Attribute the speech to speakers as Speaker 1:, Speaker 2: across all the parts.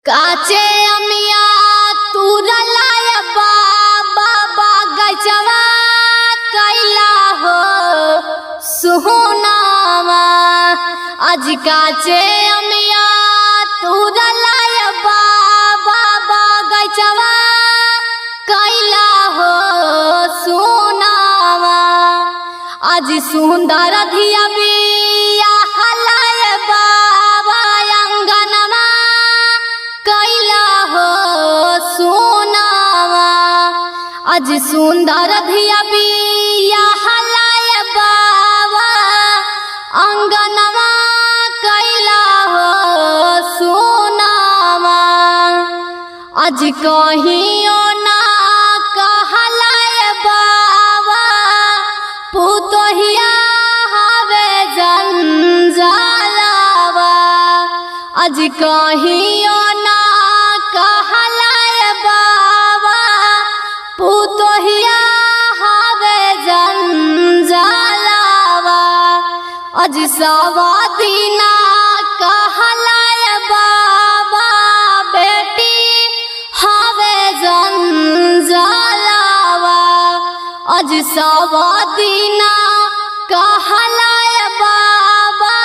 Speaker 1: काचे अमिया तुरलाय बाबा गजवा कैला हो सुहुनावा। आज काचे अमिया तुरलाय बाबा गजवा कैला हो सुनावा। आज सुंदर धिया बिया हलाय बाबा अंगनमा कैला हो सुनावा। आज सुंदर धिया बिया हलाय बाबा अंगनमा कैला हो सुनावा। आज कहियो ना कहलाय बाबा पुतोहिया हवे जंजालावा। आज कहियो ना कहलाय बाबा पुतोहिया हवे जंजालावा। आज सवादिना कहलाय बाबा बेटी हवे जंजालावा। आज सवादिना कहलाय बाबा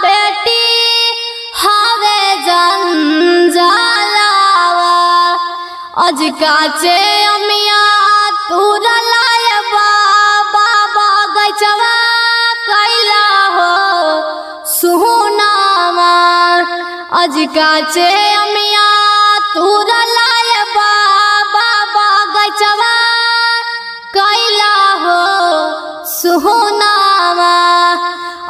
Speaker 1: बेटी हवे जंजालावा। आज काचे अमिया तुरलाय बाबा गजवा कैला हो सुहुनावा। आज काचे अमिया तुरलाय बाबा गजवा कैला हो सुहुनावा।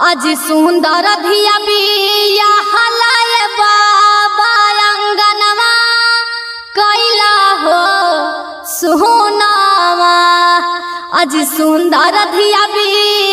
Speaker 1: आज सुंदर धिया बिया हलाय बाबा अंगनमा कैला हो सुहुनावा। आज सुंदर धिया बिया